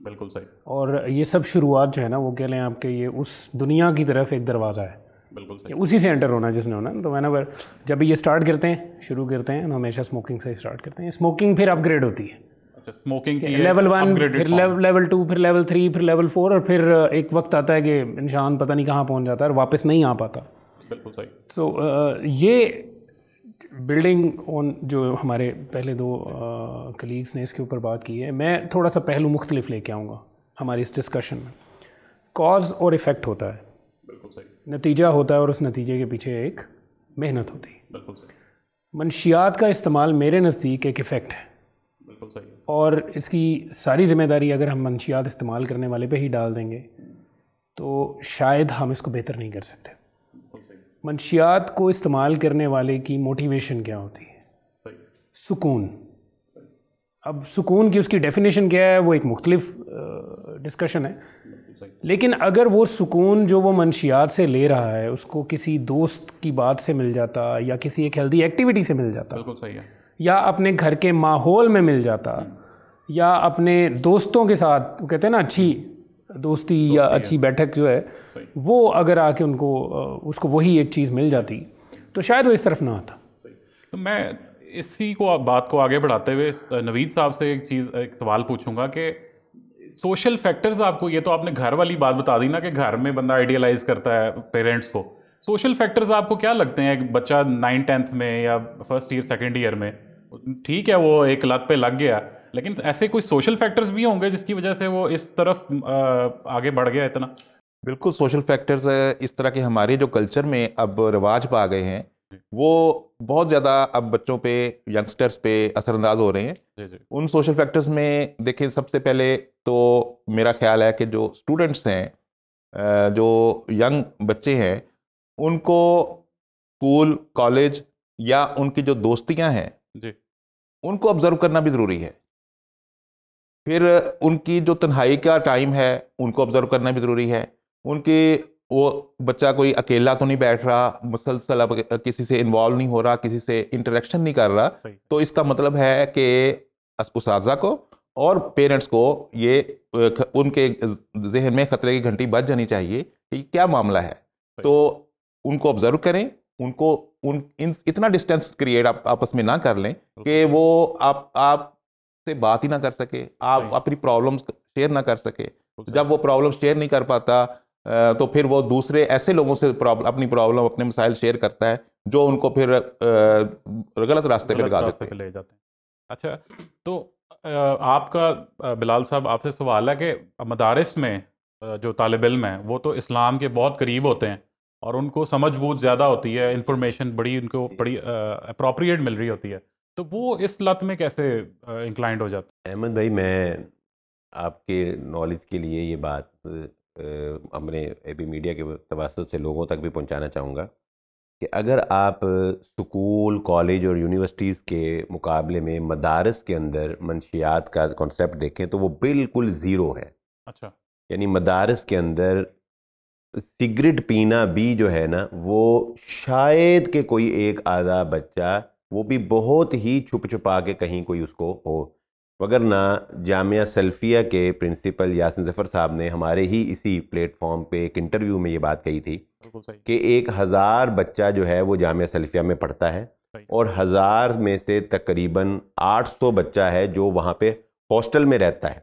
بالکل صحیح. اور یہ سب شروعات جو ہے نا وہ کہہ لیں آپ کہ یہ اس دنیا کی طرف ایک دروازہ ہے, بالکل کہ اسی سے انٹر ہونا جس نے ہونا. تو میں نے جب یہ اسٹارٹ کرتے ہیں, شروع کرتے ہیں, ہمیشہ اسموکنگ سے اسٹارٹ کرتے ہیں. اسموکنگ پھر اپ گریڈ ہوتی ہے. اچھا, اسموکنگ لیول 1, پھر لیول 2, پھر لیول 3, پھر لیول 4, اور پھر ایک وقت آتا ہے کہ انسان پتہ نہیں کہاں پہنچ جاتا ہے اور واپس نہیں آ پاتا. بالکل صحیح. سو یہ بلڈنگ آن جو ہمارے پہلے دو کلیگس نے اس کے اوپر بات کی ہے, میں تھوڑا سا پہلو مختلف لے کے آؤں گا ہماری اس ڈسکشن میں. کاز اور ایفیکٹ ہوتا ہے, بالکل صحیح. نتیجہ ہوتا ہے, اور اس نتیجے کے پیچھے ایک محنت ہوتی ہے. بالکل صحیح. منشیات کا استعمال میرے نزدیک ایک ایفیکٹ ہے, بالکل صحیح. اور اس کی ساری ذمہ داری اگر ہم منشیات استعمال کرنے والے پہ ہی ڈال دیں گے تو شاید ہم اس کو بہتر نہیں کر سکتے. منشیات کو استعمال کرنے والے کی موٹیویشن کیا ہوتی ہے؟ سکون. اب سکون کی اس کی ڈیفینیشن کیا ہے وہ ایک مختلف ڈسکشن ہے, لیکن اگر وہ سکون جو وہ منشیات سے لے رہا ہے اس کو کسی دوست کی بات سے مل جاتا, یا کسی ایک ہیلدی ایکٹیویٹی سے مل جاتا, بالکل صحیح ہے, یا اپنے گھر کے ماحول میں مل جاتا, یا اپنے دوستوں کے ساتھ, وہ کہتے ہیں نا اچھی دوستی یا اچھی بیٹھک جو ہے وہ اگر آ کے ان کو اس کو وہی ایک چیز مل جاتی تو شاید وہ اس طرف نہ آتا. تو میں اسی کو بات کو آگے بڑھاتے ہوئے نوید صاحب سے ایک سوال پوچھوں گا کہ سوشل فیکٹرز, آپ کو یہ تو آپ نے گھر والی بات بتا دی نا کہ گھر میں بندہ آئیڈیلائز کرتا ہے پیرنٹس کو. سوشل فیکٹرز آپ کو کیا لگتے ہیں؟ ایک بچہ 9th میں یا فرسٹ ایئر سیکنڈ ایئر میں, ٹھیک ہے وہ ایک لت پہ لگ گیا, لیکن ایسے کوئی سوشل فیکٹرز بھی ہوں گے جس کی وجہ سے وہ اس طرف آگے بڑھ گیا اتنا؟ بالکل, سوشل فیکٹرز اس طرح کے ہمارے جو کلچر میں اب رواج پا گئے ہیں وہ بہت زیادہ اب بچوں پہ, ینگسٹرز پہ اثر انداز ہو رہے ہیں. ان سوشل فیکٹرز میں دیکھیں سب سے پہلے تو میرا خیال ہے کہ جو اسٹوڈنٹس ہیں, جو ینگ بچے ہیں, ان کو اسکول کالج یا ان کی جو دوستیاں ہیں ان کو آبزرو کرنا بھی ضروری ہے. پھر ان کی جو تنہائی کا ٹائم ہے ان کو آبزرو کرنا بھی ضروری ہے. ان کی وہ بچہ کوئی اکیلا تو نہیں بیٹھ رہا, مسلسل اب کسی سے انوالو نہیں ہو رہا, کسی سے انٹریکشن نہیں کر رہا, تو اس کا مطلب ہے کہ اساتذہ کو اور پیرنٹس کو یہ ان کے ذہن میں خطرے کی گھنٹی بج جانی چاہیے کہ کیا معاملہ ہے. تو ان کو آبزرو کریں, ان کو اتنا ڈسٹینس کریٹ آپس میں نہ کر لیں کہ وہ آپ سے بات ہی نہ کر سکے, آپ اپنی پرابلمس شیئر نہ کر سکے. جب وہ پرابلم شیئر نہیں کر پاتا تو پھر وہ دوسرے ایسے لوگوں سے اپنی پرابلم, اپنے مسائل شیئر کرتا ہے جو ان کو پھر غلط راستے پہ لگا دیتے ہیں. اچھا, تو آپ کا بلال صاحب آپ سے سوال ہے کہ مدارس میں جو طالب علم ہیں وہ تو اسلام کے بہت قریب ہوتے ہیں اور ان کو سمجھ بوجھ زیادہ ہوتی ہے, انفارمیشن ان کو بڑی اپروپریٹ مل رہی ہوتی ہے, تو وہ اس لت میں کیسے انکلائنڈ ہو جاتے ہیں؟ احمد بھائی, میں آپ کے نالج کے لیے یہ بات ہم نے اے بی میڈیا کے توسط سے لوگوں تک بھی پہنچانا چاہوں گا کہ اگر آپ سکول, کالج اور یونیورسٹیز کے مقابلے میں مدارس کے اندر منشیات کا کانسیپٹ دیکھیں تو وہ بالکل زیرو ہے. اچھا, یعنی مدارس کے اندر سگریٹ پینا بھی جو ہے نا وہ شاید کہ کوئی ایک آدھا بچہ, وہ بھی بہت ہی چھپ چھپا کے کہیں کوئی اس کو ہو, وگرنہ جامعہ سلفیہ کے پرنسپل یاسین ظفر صاحب نے ہمارے ہی اسی پلیٹ فارم پہ ایک انٹرویو میں یہ بات کہی تھی کہ 1000 بچہ جو ہے وہ جامعہ سلفیہ میں پڑھتا ہے اور 1000 میں سے تقریباً 800 بچہ ہے جو وہاں پہ ہاسٹل میں رہتا ہے.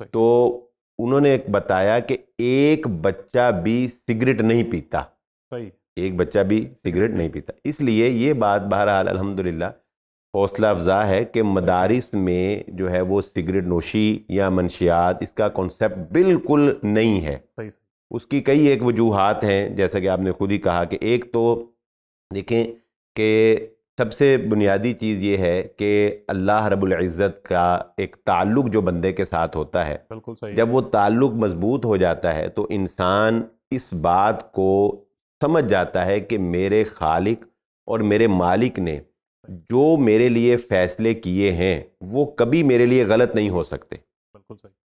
تو انہوں نے ایک بتایا کہ ایک بچہ بھی سگریٹ نہیں پیتا, ایک بچہ بھی سگریٹ نہیں پیتا. اس لیے یہ بات بہرحال الحمدللہ حوصلہ افزا ہے کہ مدارس میں جو ہے وہ سگریٹ نوشی یا منشیات اس کا کانسیپٹ بالکل نہیں ہے. اس کی کئی ایک وجوہات ہیں, جیسا کہ آپ نے خود ہی کہا کہ ایک تو دیکھیں کہ سب سے بنیادی چیز یہ ہے کہ اللہ رب العزت کا ایک تعلق جو بندے کے ساتھ ہوتا ہے, جب وہ تعلق مضبوط ہو جاتا ہے تو انسان اس بات کو سمجھ جاتا ہے کہ میرے خالق اور میرے مالک نے جو میرے لیے فیصلے کیے ہیں وہ کبھی میرے لیے غلط نہیں ہو سکتے,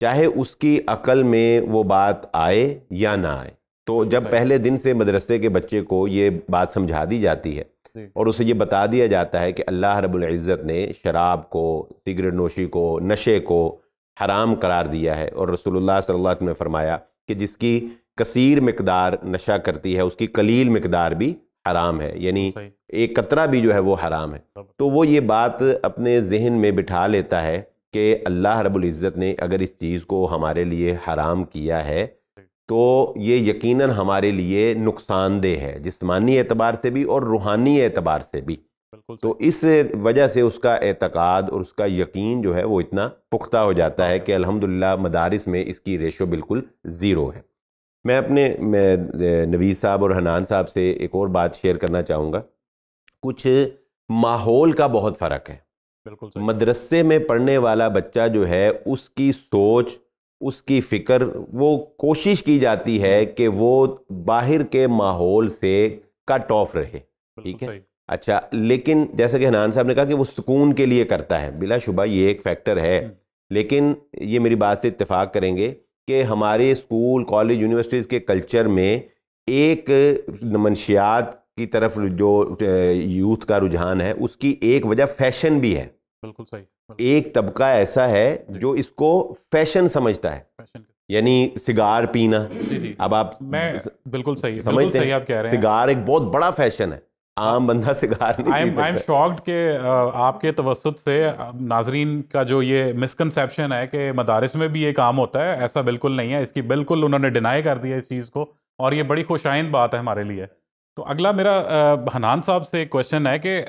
چاہے اس کی عقل میں وہ بات آئے یا نہ آئے. تو جب پہلے دن سے مدرسے کے بچے کو یہ بات سمجھا دی جاتی ہے اور اسے یہ بتا دیا جاتا ہے کہ اللہ رب العزت نے شراب کو, سگریٹ نوشی کو, نشے کو حرام قرار دیا ہے، اور رسول اللہ صلی اللہ علیہ وسلم نے فرمایا کہ جس کی کثیر مقدار نشہ کرتی ہے اس کی قلیل مقدار بھی حرام ہے، یعنی ایک قطرہ بھی جو ہے وہ حرام ہے۔ تو وہ یہ بات اپنے ذہن میں بٹھا لیتا ہے کہ اللہ رب العزت نے اگر اس چیز کو ہمارے لیے حرام کیا ہے تو یہ یقیناً ہمارے لیے نقصان دہ ہے، جسمانی اعتبار سے بھی اور روحانی اعتبار سے بھی۔ تو اس وجہ سے اس کا اعتقاد اور اس کا یقین جو ہے وہ اتنا پختہ ہو جاتا ہے کہ الحمدللہ مدارس میں اس کی ریشو بالکل زیرو ہے۔ میں اپنے نوید صاحب اور حنان صاحب سے ایک اور بات شیئر کرنا چاہوں گا۔ کچھ ماحول کا بہت فرق ہے۔ مدرسے میں پڑھنے والا بچہ جو ہے اس کی سوچ، اس کی فکر، وہ کوشش کی جاتی ہے کہ وہ باہر کے ماحول سے کٹ آف رہے، ٹھیک ہے؟ اچھا، لیکن جیسا کہ حنان صاحب نے کہا کہ وہ سکون کے لیے کرتا ہے، بلا شبہ یہ ایک فیکٹر ہے، لیکن یہ میری بات سے اتفاق کریں گے کہ ہمارے اسکول، کالج، یونیورسٹیز کے کلچر میں ایک منشیات کی طرف جو یوتھ کا رجحان ہے اس کی ایک وجہ فیشن بھی ہے۔ بالکل صحیح۔ ایک طبقہ ایسا ہے جو اس کو فیشن سمجھتا ہے، یعنی سگار پینا۔ اب آپ بالکل صحیح سمجھتے ہیں آپ کہہ رہے ہیں، سگار ایک بہت بڑا فیشن ہے، عام بندہ سگار نہیں پی سکتا۔ آئی ایم شاکڈ کہ آپ کے توسط سے ناظرین کا جو یہ مسکنسیپشن ہے کہ مدارس میں بھی یہ کام ہوتا ہے، ایسا بالکل نہیں ہے، اس کی بالکل انہوں نے ڈینائی کر دیا اس چیز کو، اور یہ بڑی خوش آئند بات ہے ہمارے لیے۔ تو اگلا میرا حنان صاحب سے ایک کویشچن ہے کہ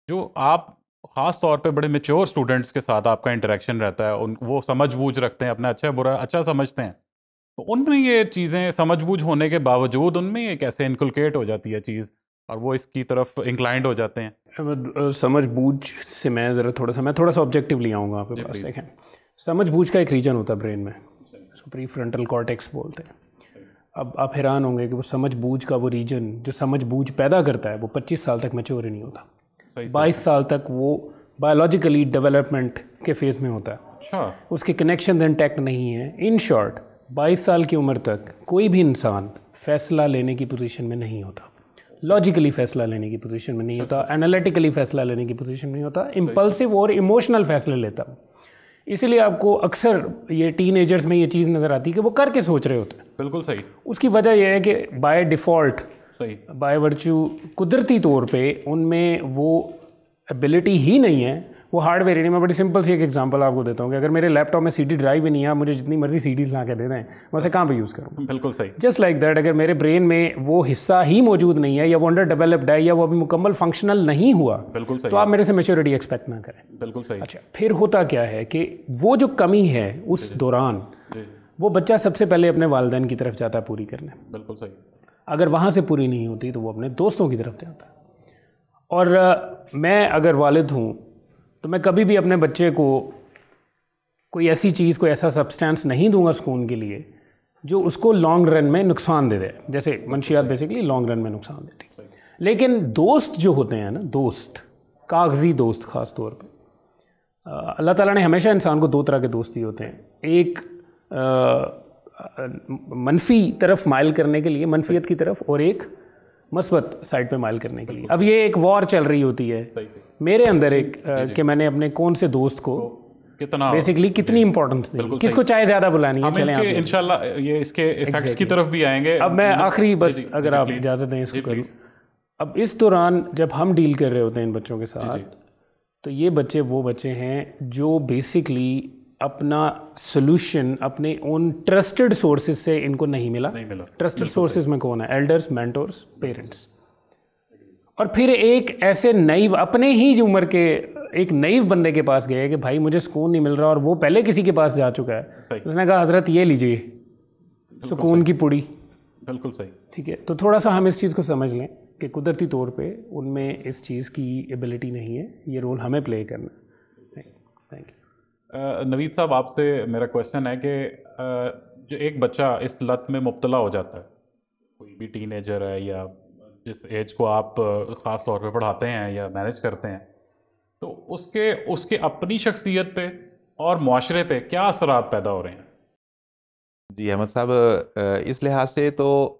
جو آپ خاص طور پہ بڑے میچور اسٹوڈنٹس کے ساتھ آپ کا انٹریکشن رہتا ہے، وہ سمجھ بوجھ رکھتے ہیں، اپنا اچھا برا اچھا سمجھتے ہیں، تو ان میں یہ چیزیں سمجھ بوجھ ہونے کے باوجود ان میں یہ کیسے انکلکیٹ ہو جاتی ہے چیز اور وہ اس کی طرف انکلائنڈ ہو جاتے ہیں؟ سمجھ بوجھ سے میں تھوڑا سا آبجیکٹیولی آؤں گا آپ کے پاس۔ دیکھیں، سمجھ بوجھ کا ایک ریجن ہوتا ہے برین میں، اس کو پری فرنٹل کارٹیکس بولتے ہیں۔ اب آپ حیران ہوں گے کہ وہ سمجھ بوجھ کا وہ ریجن جو سمجھ بوجھ پیدا کرتا ہے وہ 25 سال تک میچور ہی نہیں ہوتا، 22 سال تک وہ بایولوجیکلی ڈیولپمنٹ کے فیز میں ہوتا ہے، اس کے کنیکشن انٹیکٹ نہیں ہیں۔ ان شارٹ 22 سال کی عمر تک کوئی بھی انسان فیصلہ لینے کی پوزیشن میں نہیں ہوتا، لاجیکلی فیصلہ لینے کی پوزیشن میں نہیں ہوتا، انالیٹیکلی فیصلہ لینے کی پوزیشن میں نہیں ہوتا، امپلسو اور ایموشنل فیصلے لیتا ہوں۔ اسی لیے آپ کو اکثر یہ ٹین ایجرز میں یہ چیز نظر آتی ہے کہ وہ کر کے سوچ رہے ہوتے ہیں۔ بالکل صحیح۔ اس کی وجہ یہ ہے کہ بائی ڈیفالٹ، بائی ورچو، قدرتی طور پہ ان میں وہ ایبلٹی ہی نہیں ہے، وہ ہارڈ ویئر نہیں۔ میں بڑی سمپل سی ایک ایگزامپل آپ کو دیتا ہوں کہ اگر میرے لیپ ٹاپ میں سی ڈی ڈرائیو بھی نہیں ہے، آپ مجھے جتنی مرضی سی ڈیز لا کے دے دیں، میں اسے کہاں پہ یوز کروں؟ بالکل صحیح۔ جسٹ لائک دیٹ، اگر میرے برین میں وہ حصہ ہی موجود نہیں ہے، یا وہ انڈر ڈیولپڈ ہے، یا وہ ابھی مکمل فنکشنل نہیں ہوا، بالکل صحیح، تو آپ میرے سے میچورٹی ایکسپیکٹ نہ کریں۔ بالکل صحیح۔ اچھا، پھر ہوتا کیا ہے کہ وہ جو کمی ہے اس دوران وہ بچہ سب سے پہلے اپنے والدین کی طرف جاتا ہے پوری کرنے۔ بالکل صحیح۔ اگر وہاں سے پوری نہیں ہوتی تو وہ اپنے دوستوں کی طرف جاتا ہے، اور میں اگر والد ہوں تو میں کبھی بھی اپنے بچے کو کوئی ایسی چیز، کوئی ایسا سبسٹینس نہیں دوں گا سکون کے لیے جو اس کو لانگ رن میں نقصان دے دے، جیسے منشیات بیسیکلی لانگ رن میں نقصان دیتی۔ لیکن دوست جو ہوتے ہیں نا، دوست، کاغذی دوست خاص طور پہ، اللہ تعالیٰ نے ہمیشہ انسان کو 2 طرح کے دوست ہی ہوتے ہیں، ایک منفی طرف مائل کرنے کے لیے، منفیت کی طرف، اور ایک مثبت سائڈ پہ مائل کرنے کے لیے۔ اب یہ ایک وار چل رہی ہوتی ہے میرے اندر ایک کہ میں نے اپنے کون سے دوست کو کتنا بیسیکلی کتنی امپورٹنس دی، کس کو چاہے زیادہ بلانی ہے۔ چلیں انشاءاللہ یہ اس کے ایفیکٹس کی طرف بھی آئیں گے۔ اب میں آخری بس اگر آپ اجازت دیں اس کو کروں۔ اب اس دوران جب ہم ڈیل کر رہے ہوتے ہیں ان بچوں کے ساتھ، تو یہ بچے وہ بچے ہیں جو بیسیکلی اپنا سلوشن اپنے اون ٹرسٹڈ سورسز سے ان کو نہیں ملا۔ ٹرسٹڈ سورسز میں کون ہے؟ Elders, mentors, parents. اور پھر ایک ایسے نئیو، اپنے ہی عمر کے ایک نئیو بندے کے پاس گئے کہ بھائی مجھے سکون نہیں مل رہا، اور وہ پہلے کسی کے پاس جا چکا ہے، اس نے کہا حضرت یہ لیجئے سکون کی پڑی۔ بالکل صحیح، ٹھیک ہے۔ تو تھوڑا سا ہم اس چیز کو سمجھ لیں کہ قدرتی طور پہ ان میں اس چیز کی ایبلٹی نہیں ہے، یہ رول ہمیں پلے کرنا ہے۔ Thank you. نوید صاحب، آپ سے میرا کویشچن ہے کہ جو ایک بچہ اس لت میں مبتلا ہو جاتا ہے، کوئی بھی ٹین ایجر ہے یا جس ایج کو آپ خاص طور پہ پڑھاتے ہیں یا مینیج کرتے ہیں، تو اس کے اپنی شخصیت پہ اور معاشرے پہ کیا اثرات پیدا ہو رہے ہیں؟ جی احمد صاحب، اس لحاظ سے تو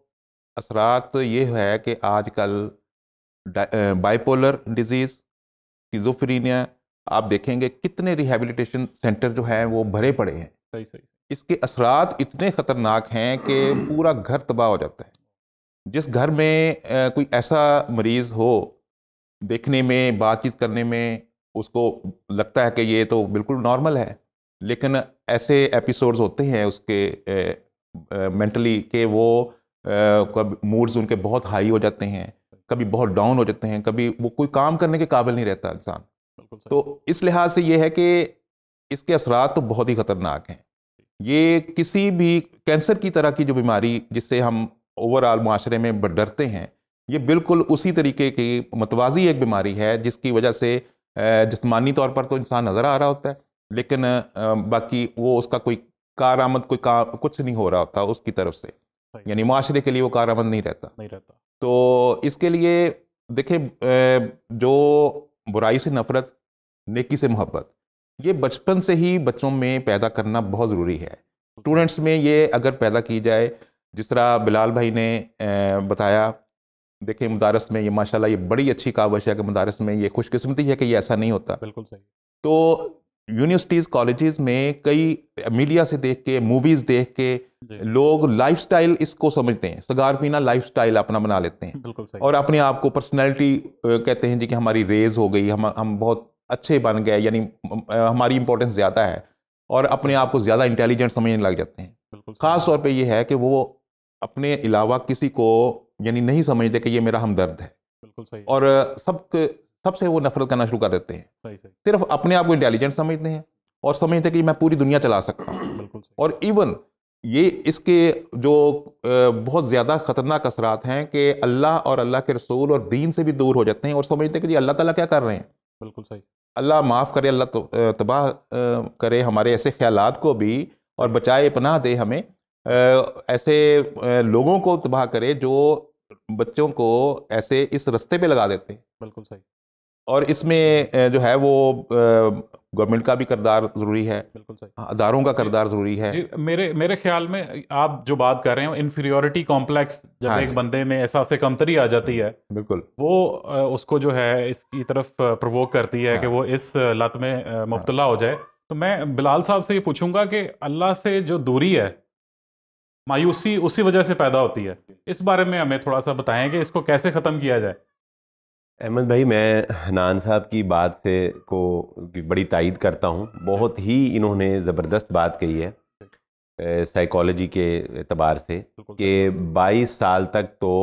اثرات یہ ہے کہ آج کل بائی پولر ڈیزیز، سکیزوفرینیا، آپ دیکھیں گے کتنے ریہیبلیٹیشن سینٹر جو ہیں وہ بھرے پڑے ہیں، صحیح صحیح. اس کے اثرات اتنے خطرناک ہیں کہ پورا گھر تباہ ہو جاتا ہے. جس گھر میں کوئی ایسا مریض ہو، دیکھنے میں، بات چیت کرنے میں اس کو لگتا ہے کہ یہ تو بالکل نارمل ہے، لیکن ایسے ایپیسوڈز ہوتے ہیں اس کے مینٹلی کہ وہ موڈز ان کے بہت ہائی ہو جاتے ہیں، کبھی بہت ڈاؤن ہو جاتے ہیں، کبھی وہ کوئی کام کرنے کے قابل نہیں رہتا انسان. تو اس لحاظ سے یہ ہے کہ اس کے اثرات تو بہت ہی خطرناک ہیں. یہ کسی بھی کینسر کی طرح کی جو بیماری جس سے ہم اوور آل معاشرے میں ڈرتے ہیں، یہ بالکل اسی طریقے کی متوازی ایک بیماری ہے جس کی وجہ سے جسمانی طور پر تو انسان نظر آ رہا ہوتا ہے، لیکن باقی وہ اس کا کوئی کارآمد کچھ نہیں ہو رہا ہوتا اس کی طرف سے، یعنی معاشرے کے لیے وہ کارآمد نہیں رہتا. تو اس کے لیے دیکھیں، جو برائی سے نفرت، نیکی سے محبت، یہ بچپن سے ہی بچوں میں پیدا کرنا بہت ضروری ہے. اسٹوڈنٹس میں یہ اگر پیدا کی جائے، جس طرح بلال بھائی نے بتایا، دیکھیں مدارس میں یہ ماشاءاللہ یہ بڑی اچھی کاوش ہے کہ مدارس میں یہ خوش قسمتی ہے کہ یہ ایسا نہیں ہوتا. بالکل صحیح. تو یونیورسٹیز، کالجز میں کئی میڈیا سے دیکھ کے، موویز دیکھ کے لوگ لائف سٹائل اس کو سمجھتے ہیں، سگار پینا لائف سٹائل اپنا بنا لیتے ہیں، بالکل صحیح. اور اپنے آپ کو پرسنالٹی کہتے ہیں جی کہ ہماری ریز ہو گئی، ہم بہت اچھے بن گئے، یعنی ہماری امپورٹنس زیادہ ہے، اور اپنے آپ کو زیادہ انٹیلیجنٹ سمجھنے لگ جاتے ہیں. خاص طور پہ یہ ہے کہ وہ اپنے علاوہ کسی کو یعنی نہیں سمجھتے کہ یہ میرا ہمدرد ہے. بالکل صحیح. اور سب سے وہ نفرت کرنا شروع کر دیتے ہیں. صحیح صحیح. صرف اپنے آپ کو انٹیلیجنٹ سمجھتے ہیں اور سمجھتے ہیں کہ میں پوری دنیا چلا سکتا ہوں. بالکل صحیح. اور ایون یہ اس کے جو بہت زیادہ خطرناک اثرات ہیں کہ اللہ اور اللہ کے رسول اور دین سے بھی دور ہو جاتے ہیں اور سمجھتے ہیں کہ جی اللہ تعالیٰ کیا کر رہے ہیں. بالکل صحیح. اللہ معاف کرے، اللہ تباہ کرے ہمارے ایسے خیالات کو بھی، اور بچائے پناہ دے ہمیں ایسے لوگوں کو تباہ کرے جو بچوں کو ایسے اس رستے پہ لگا دیتے ہیں. بالکل صحیح. اور اس میں جو ہے وہ گورنمنٹ کا بھی کردار ضروری ہے، بالکل صحیح، اداروں کا کردار ضروری ہے. جی میرے خیال میں آپ جو بات کر رہے ہیں انفیریورٹی کمپلیکس، جب ایک بندے میں احساس کمتری آ جاتی ہے، بالکل وہ اس کو جو ہے اس کی طرف پرووک کرتی ہے کہ وہ اس لت میں مبتلا ہو جائے. تو میں بلال صاحب سے یہ پوچھوں گا کہ اللہ سے جو دوری ہے، مایوسی اسی وجہ سے پیدا ہوتی ہے، اس بارے میں ہمیں تھوڑا سا بتائیں کہ اس کو کیسے ختم کیا جائے. احمد بھائی، میں حنان صاحب کی بات سے کو بڑی تائید کرتا ہوں. بہت ہی انہوں نے زبردست بات کہی ہے سائیکالوجی کے اعتبار سے کہ 22 سال تک تو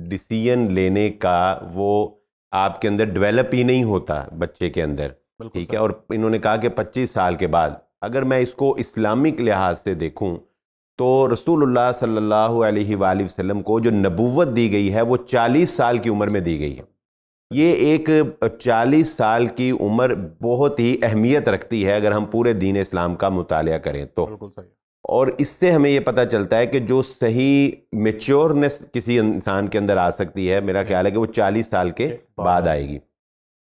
ڈیسیژن لینے کا وہ آپ کے اندر ڈیولپ ہی نہیں ہوتا بچے کے اندر، ٹھیک ہے. اور انہوں نے کہا کہ 25 سال کے بعد، اگر میں اس کو اسلامک لحاظ سے دیکھوں تو رسول اللہ صلی اللہ علیہ وآلہ وسلم کو جو نبوت دی گئی ہے وہ 40 سال کی عمر میں دی گئی ہے. یہ ایک 40 سال کی عمر بہت ہی اہمیت رکھتی ہے اگر ہم پورے دین اسلام کا مطالعہ کریں تو. اور اس سے ہمیں یہ پتہ چلتا ہے کہ جو صحیح میچورنس کسی انسان کے اندر آ سکتی ہے، میرا خیال ہے کہ وہ 40 سال کے بعد آئے گی.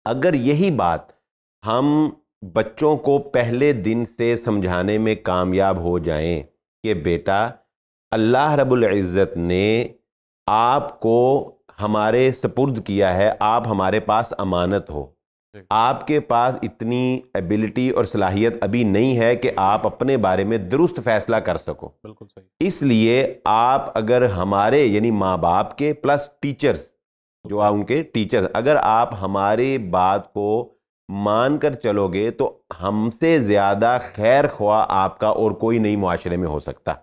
اگر یہی بات ہم بچوں کو پہلے دن سے سمجھانے میں کامیاب ہو جائیں کہ بیٹا اللہ رب العزت نے آپ کو ہمارے سپرد کیا ہے، آپ ہمارے پاس امانت ہو، آپ کے پاس اتنی ایبلٹی اور صلاحیت ابھی نہیں ہے کہ آپ اپنے بارے میں درست فیصلہ کر سکو. بالکل صحیح. اس لیے آپ اگر ہمارے یعنی ماں باپ کے پلس ٹیچرز، جو ان کے ٹیچرز، اگر آپ ہماری بات کو مان کر چلو گے تو ہم سے زیادہ خیر خواہ آپ کا اور کوئی نہیں معاشرے میں ہو سکتا.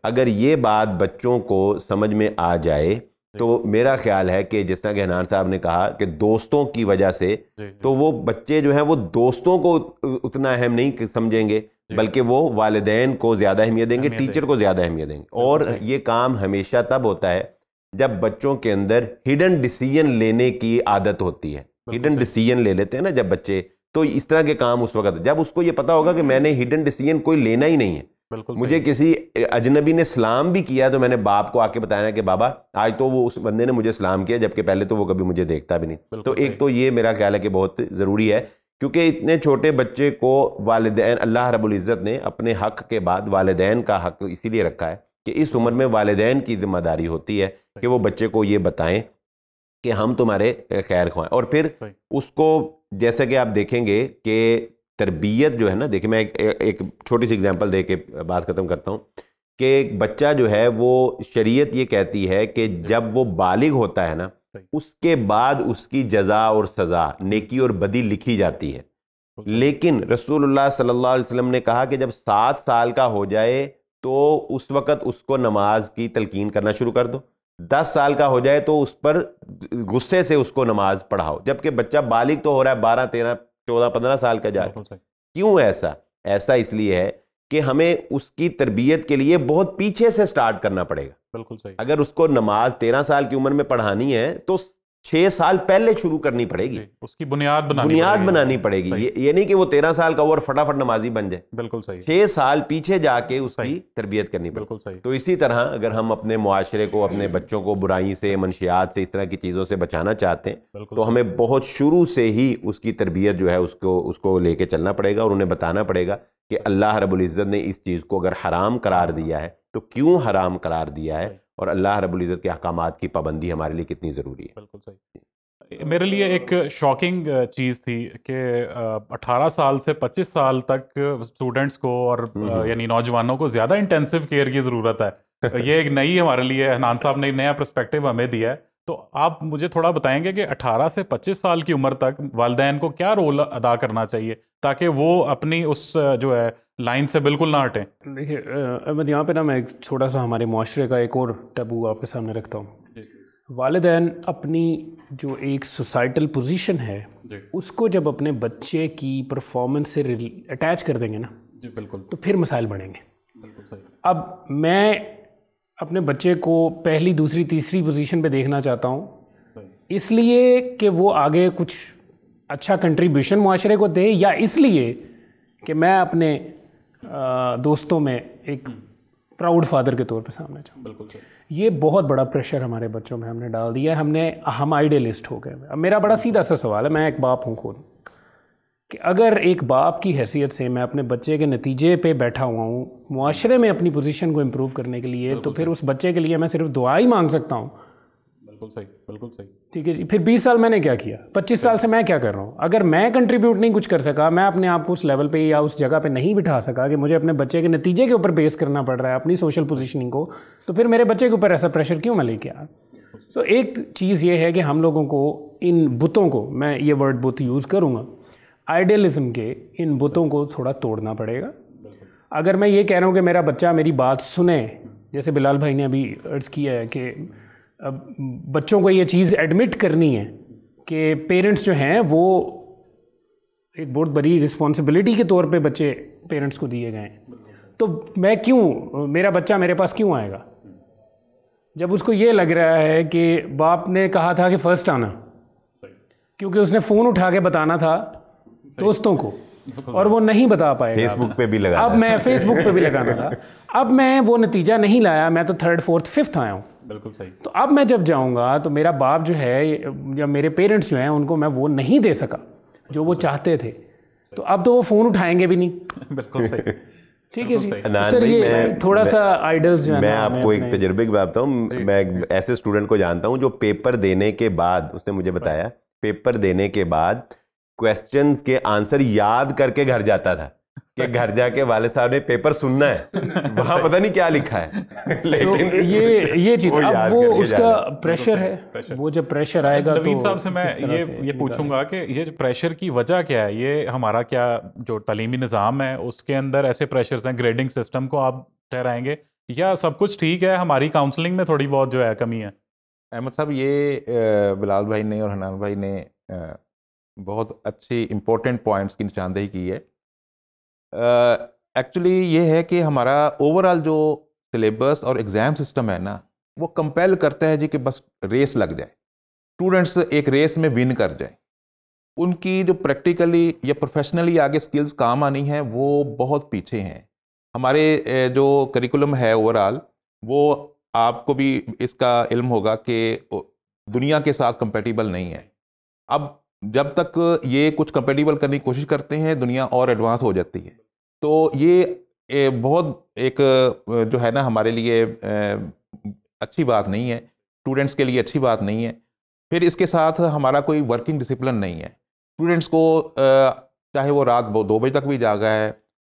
اگر یہ بات بچوں کو سمجھ میں آ جائے تو میرا خیال ہے کہ جس طرح کہ حنان صاحب نے کہا کہ دوستوں کی وجہ سے، تو وہ بچے جو ہیں وہ دوستوں کو اتنا اہم نہیں سمجھیں گے بلکہ وہ والدین کو زیادہ اہمیت دیں گے، ٹیچر کو زیادہ اہمیت دیں گے. اور یہ کام ہمیشہ تب ہوتا ہے جب بچوں کے اندر ہڈن ڈیسیژن لینے کی عادت ہوتی ہے. ہڈن ڈیسیژن لے لیتے ہیں نا جب بچے، تو اس طرح کے کام اس وقت جب اس کو یہ پتا ہوگا کہ میں نے ہڈن ڈیسیژن کوئی لینا ہی نہیں ہے. مجھے کسی اجنبی نے سلام بھی کیا تو میں نے باپ کو آ کے بتایا کہ بابا آج تو وہ اس بندے نے مجھے سلام کیا، جبکہ پہلے تو وہ کبھی مجھے دیکھتا بھی نہیں. تو ایک تو یہ میرا خیال ہے کہ بہت ضروری ہے، کیونکہ اتنے چھوٹے بچے کو والدین، اللہ رب العزت نے اپنے حق کے بعد والدین کا حق اسی لیے رکھا ہے کہ اس عمر میں والدین کی ذمہ داری ہوتی ہے کہ وہ بچے کو یہ بتائیں کہ ہم تمہارے خیر خواہ ہیں. اور پھر اس کو جیسا کہ آپ دیکھیں گے کہ تربیت جو ہے نا، دیکھیں میں ایک چھوٹی سی اگزامپل دے کے بات ختم کرتا ہوں کہ ایک بچہ جو ہے وہ شریعت یہ کہتی ہے کہ جب وہ بالغ ہوتا ہے نا اس کے بعد اس کی جزا اور سزا، نیکی اور بدی لکھی جاتی ہے. لیکن رسول اللہ صلی اللہ علیہ وسلم نے کہا کہ جب 7 سال کا ہو جائے تو اس وقت اس کو نماز کی تلقین کرنا شروع کر دو. 10 سال کا ہو جائے تو اس پر غصے سے اس کو نماز پڑھاؤ. جبکہ بچہ بالغ تو ہو رہا ہے 12 13 14 15 سال کا جا رہا ہے. کیوں ایسا اس لیے ہے کہ ہمیں اس کی تربیت کے لیے بہت پیچھے سے سٹارٹ کرنا پڑے گا. بالکل صحیح. اگر اس کو نماز 13 سال کی عمر میں پڑھانی ہے تو 6 سال پہلے شروع کرنی پڑے گی. اس کی بنیاد بنانی پڑے گی. یہ نہیں کہ وہ 13 سال کا ہو اور فٹافٹ نمازی بن جائے. بالکل صحیح. 6 سال پیچھے جا کے اس کی تربیت کرنی پڑے. بالکل صحیح. تو اسی طرح اگر ہم اپنے معاشرے کو، اپنے بچوں کو برائی سے، منشیات سے، اس طرح کی چیزوں سے بچانا چاہتے ہیں تو ہمیں بہت شروع سے ہی اس کی تربیت جو ہے اس کو لے کے چلنا پڑے گا اور انہیں بتانا پڑے گا کہ اللہ رب العزت نے اس چیز کو اگر حرام قرار دیا ہے تو کیوں حرام قرار دیا ہے، اور اللہ رب العزت کے احکامات کی پابندی ہمارے لیے کتنی ضروری ہے. بالکل صحیح. میرے لیے ایک شاکنگ چیز تھی کہ 18 سال سے 25 سال تک اسٹوڈنٹس کو اور یعنی نوجوانوں کو زیادہ انٹینسو کیئر کی ضرورت ہے. یہ ایک نئی ہمارے لیے حنان صاحب نے نیا پرسپیکٹیو ہمیں دیا ہے. تو آپ مجھے تھوڑا بتائیں گے کہ 18 سے 25 سال کی عمر تک والدین کو کیا رول ادا کرنا چاہیے تاکہ وہ اپنی اس جو ہے لائن سے بالکل نہ ہٹیں؟ دیکھیے احمد، یہاں پہ نا میں ایک چھوٹا سا ہمارے معاشرے کا ایک اور ٹیبو آپ کے سامنے رکھتا ہوں. والدین اپنی جو ایک سوسائٹل پوزیشن ہے اس کو جب اپنے بچے کی پرفارمنس سے اٹیچ کر دیں گے نا، بالکل، تو پھر مسائل بڑھیں گے. بالکل صحیح. اب میں اپنے بچے کو پہلی، دوسری، تیسری پوزیشن پہ دیکھنا چاہتا ہوں اس لیے کہ وہ آگے کچھ اچھا کنٹریبیوشن معاشرے کو دے، یا اس لیے کہ میں اپنے دوستوں میں ایک پراؤڈ فادر کے طور پہ سامنے چاہوں. بالکل صحیح. یہ بہت بڑا پریشر ہمارے بچوں میں ہم نے ڈال دیا ہے. ہم آئیڈیلسٹ ہو گئے. اب میرا بڑا سیدھا سا سوال ہے، میں ایک باپ ہوں خود، کہ اگر ایک باپ کی حیثیت سے میں اپنے بچے کے نتیجے پہ بیٹھا ہوا ہوں معاشرے میں اپنی پوزیشن کو امپروو کرنے کے لیے، تو پھر اس بچے کے لیے میں صرف دعا ہی مانگ سکتا ہوں. بالکل صحیح. بالکل صحیح. ٹھیک ہے جی. پھر 20 سال میں نے کیا کیا؟ 25 سال سے میں کیا کر رہا ہوں؟ اگر میں کنٹریبیوٹ نہیں کچھ کر سکا، میں اپنے آپ کو اس لیول پہ یا اس جگہ پہ نہیں بٹھا سکا کہ مجھے اپنے بچے کے نتیجے کے اوپر بیس کرنا پڑ رہا ہے اپنی سوشل پوزیشننگ کو، تو پھر میرے بچے کے اوپر ایسا پریشر کیوں میں لے کے آیا؟ سو ایک چیز یہ ہے کہ ہم لوگوں کو ان بتوں کو، میں یہ ورڈ بت یوز کروں گا، آئیڈیلزم کے ان بتوں کو تھوڑا توڑنا پڑے گا. اگر میں یہ کہہ رہا ہوں کہ میرا بچہ میری بات سنے، جیسے بلال بھائی نے ابھی عرض کیا ہے کہ بچوں کو یہ چیز ایڈمٹ کرنی ہے کہ پیرنٹس جو ہیں وہ ایک بہت بڑی رسپانسبلٹی کے طور پہ بچے پیرنٹس کو دیے گئے ہیں، تو میں کیوں، میرا بچہ میرے پاس کیوں آئے گا جب اس کو یہ لگ رہا ہے کہ باپ نے کہا تھا کہ فرسٹ آنا، کیونکہ اس نے فون اٹھا کے بتانا تھا دوستوں کو اور وہ نہیں بتا پائے گا. فیس بک پہ بھی لگانا، اب میں فیس بک پہ بھی لگانا تھا، اب میں وہ نتیجہ نہیں لایا، میں تو 3rd 4th 5th آیا ہوں. بالکل صحیح. تو اب میں جب جاؤں گا تو میرا باپ جو ہے یا میرے پیرنٹس جو ہیں ان کو میں وہ نہیں دے سکا جو وہ چاہتے تھے، تو اب تو وہ فون اٹھائیں گے بھی نہیں. بالکل صحیح. ٹھیک ہے جی. سر یہ تھوڑا سا آئیڈلز جو ہے، میں آپ کو ایک تجربے کی بات بتاؤں. میں ایک ایسے اسٹوڈنٹ کو جانتا ہوں جو پیپر دینے کے بعد، اس نے مجھے بتایا، پیپر دینے کے بعد کویسچنز کے آنسر یاد کر کے گھر جاتا تھا کہ گھر جا کے والد صاحب نے پیپر سننا ہے، وہاں پتہ نہیں کیا لکھا ہے، لیکن یہ چیز اب وہ اس کا پریشر ہے. وہ جب پریشر آئے گا، نوید صاحب سے میں یہ پوچھوں گا کہ یہ پریشر کی وجہ کیا ہے؟ یہ ہمارا کیا جو تعلیمی نظام ہے اس کے اندر ایسے پریشرز ہیں، گریڈنگ سسٹم کو آپ ٹھہرائیں گے، یا سب کچھ ٹھیک ہے، ہماری کاؤنسلنگ میں تھوڑی بہت جو ہے کمی ہے؟ احمد صاحب، یہ بلال بھائی نے اور حنان بھائی نے بہت اچھی امپورٹنٹ پوائنٹس کی نشاندہی کی ہے. ایکچولی یہ ہے کہ ہمارا اوور آل جو سلیبس اور ایگزام سسٹم ہے نا، وہ کمپیل کرتا ہے جی کہ بس ریس لگ جائے، اسٹوڈنٹس ایک ریس میں ون کر جائیں. ان کی جو پریکٹیکلی یا پروفیشنلی آگے سکلز کام آنی ہیں وہ بہت پیچھے ہیں. ہمارے جو کریکولم ہے اوور آل، وہ آپ کو بھی اس کا علم ہوگا کہ دنیا کے ساتھ کمپیٹیبل نہیں ہے. اب جب تک یہ کچھ کمپیٹیبل کرنے کی کوشش کرتے ہیں، دنیا اور ایڈوانس ہو جاتی ہے. تو یہ بہت ایک جو ہے نا ہمارے لیے اچھی بات نہیں ہے، اسٹوڈنٹس کے لیے اچھی بات نہیں ہے. پھر اس کے ساتھ ہمارا کوئی ورکنگ ڈسپلن نہیں ہے. اسٹوڈنٹس کو چاہے وہ رات 2 بجے تک بھی جاگا ہے،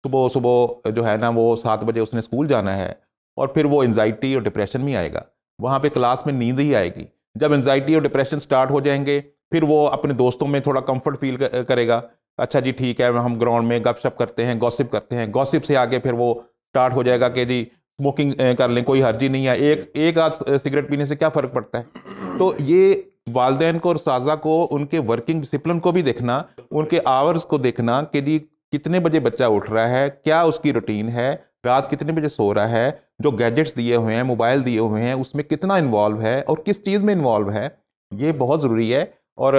صبح جو ہے نا وہ 7 بجے اس نے اسکول جانا ہے، اور پھر وہ انزائٹی اور ڈپریشن میں آئے گا، وہاں پہ کلاس میں نیند ہی آئے گی. جب انزائٹی اور ڈپریشن سٹارٹ ہو جائیں گے، پھر وہ اپنے دوستوں میں تھوڑا کمفرٹ فیل کرے گا. اچھا جی ٹھیک ہے، ہم گراؤنڈ میں گپ شپ کرتے ہیں، گوسپ کرتے ہیں، گوسپ سے آگے پھر وہ سٹارٹ ہو جائے گا کہ جی اسموکنگ کر لیں، کوئی حرج ہی نہیں ہے، ایک آدھ سگریٹ پینے سے کیا فرق پڑتا ہے. تو یہ والدین کو اور اساتذہ کو ان کے ورکنگ ڈسپلن کو بھی دیکھنا، ان کے آورز کو دیکھنا کہ جی کتنے بجے بچہ اٹھ رہا ہے، کیا اس کی روٹین ہے، رات کتنے بجے سو رہا ہے، جو گیجٹس دیے ہوئے ہیں، موبائل دیے ہوئے ہیں، اس میں کتنا انوالو ہے اور کس چیز میں انوالو ہے، یہ بہت ضروری ہے. اور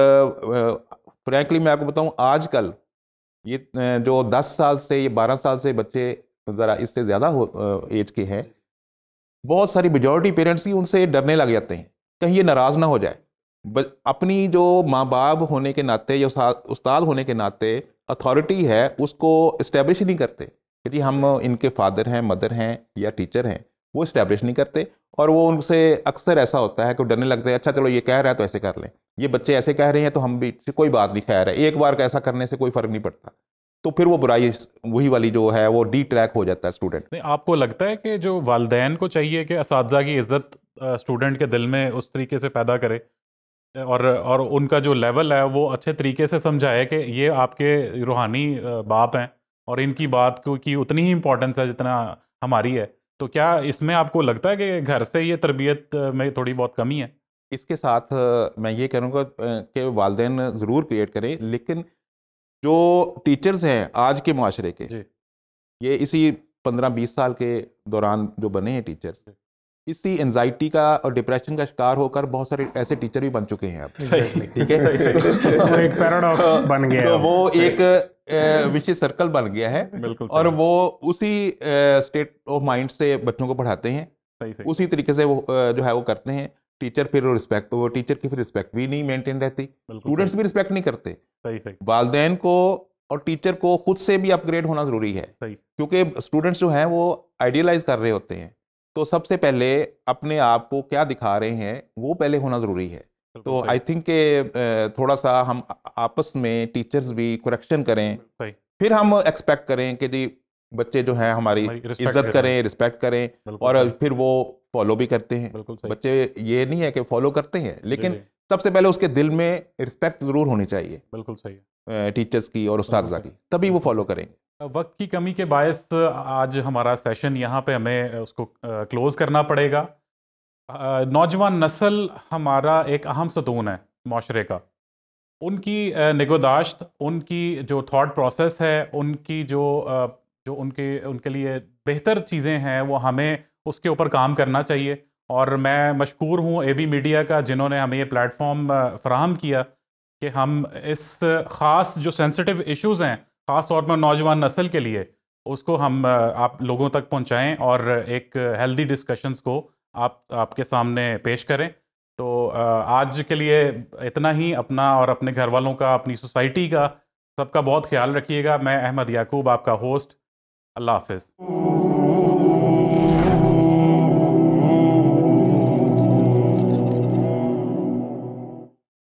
فرینکلی میں آپ کو بتاؤں، آج کل یہ جو 10 سال سے یہ 12 سال سے بچے ذرا اس سے زیادہ ایج کے ہیں، بہت ساری میجورٹی پیرنٹس ہی ان سے ڈرنے لگ جاتے ہیں کہیں یہ ناراض نہ ہو جائے. اپنی جو ماں باپ ہونے کے ناطے یا استاد ہونے کے ناطے اتھارٹی ہے اس کو اسٹیبلش ہی نہیں کرتے کہ جی ہم ان کے فادر ہیں، مدر ہیں یا ٹیچر ہیں، وہ اسٹیبلش نہیں کرتے. اور وہ ان سے اکثر ایسا ہوتا ہے کہ ڈرنے لگتے ہیں، اچھا چلو یہ کہہ رہا ہے تو ایسے کر لیں، یہ بچے ایسے کہہ رہے ہیں تو ہم بھی کوئی بات نہیں، خیر ہے، ایک بار کا ایسا کرنے سے کوئی فرق نہیں پڑتا. تو پھر وہ برائی وہی والی جو ہے وہ ڈی ٹریک ہو جاتا ہے اسٹوڈنٹ. آپ کو لگتا ہے کہ جو والدین کو چاہیے کہ اساتذہ کی عزت اسٹوڈنٹ کے دل میں اس طریقے سے پیدا کرے اور ان کا جو لیول ہے وہ اچھے طریقے سے سمجھائے کہ یہ آپ کے روحانی باپ ہیں اور ان کی بات کی اتنی ہی امپورٹنس ہے جتنا ہماری ہے؟ تو کیا اس میں آپ کو لگتا ہے کہ گھر سے یہ تربیت میں تھوڑی بہت کمی ہے؟ اس کے ساتھ میں یہ کہوں گا کہ والدین ضرور کریٹ کریں، لیکن جو ٹیچرز ہیں آج کے معاشرے کے، یہ اسی 15-20 سال کے دوران جو بنے ہیں ٹیچرز، اسی انزائٹی کا اور ڈپریشن کا شکار ہو کر بہت سارے ایسے ٹیچر بھی بن چکے ہیں اب. ٹھیک ہے، ایک پیراڈاکس بن گیا، تو وہ ایک وشی سرکل بن گیا ہے، اور وہ اسی اسٹیٹ آف مائنڈ سے بچوں کو پڑھاتے ہیں، اسی طریقے سے وہ جو ہے وہ کرتے ہیں. ٹیچر پھر رسپیکٹ، وہ ٹیچر کی پھر رسپیکٹ بھی نہیں مینٹین رہتی، اسٹوڈنٹس بھی رسپیکٹ نہیں کرتے. والدین کو اور ٹیچر کو خود سے بھی اپ گریڈ ہونا ضروری ہے، کیونکہ اسٹوڈنٹس جو ہیں وہ آئیڈیلائز کر رہے ہوتے ہیں. تو سب سے پہلے اپنے آپ کو کیا دکھا رہے ہیں وہ پہلے ہونا ضروری ہے. تو آئی تھنک کہ تھوڑا سا ہم آپس میں ٹیچرز بھی کریکشن کریں، پھر ہم ایکسپیکٹ کریں کہ جی بچے جو ہیں ہماری عزت کریں، رسپیکٹ کریں، اور پھر وہ فالو بھی کرتے ہیں. بچے یہ نہیں ہے کہ فالو کرتے ہیں، لیکن سب سے پہلے اس کے دل میں رسپیکٹ ضرور ہونی چاہیے. بالکل صحیح، ٹیچرز کی اور اساتذہ کی، تبھی وہ فالو کریں گے. وقت کی کمی کے باعث آج ہمارا سیشن یہاں پہ ہمیں اس کو کلوز کرنا پڑے گا. نوجوان نسل ہمارا ایک اہم ستون ہے معاشرے کا. ان کی نگہداشت، ان کی جو تھاٹ پروسیس ہے، ان کی جو ان کے لیے بہتر چیزیں ہیں، وہ ہمیں اس کے اوپر کام کرنا چاہیے. اور میں مشکور ہوں اے بی میڈیا کا، جنہوں نے ہمیں یہ پلیٹ فارم فراہم کیا کہ ہم اس خاص جو سینسٹیو ایشوز ہیں، خاص طور پر نوجوان نسل کے لیے، اس کو ہم آپ لوگوں تک پہنچائیں اور ایک ہیلدی ڈسکشنز کو آپ کے سامنے پیش کریں. تو آج کے لیے اتنا ہی. اپنا اور اپنے گھر والوں کا، اپنی سوسائٹی کا، سب کا بہت خیال رکھیے گا. میں احمد یعقوب، آپ کا ہوسٹ. اللہ حافظ.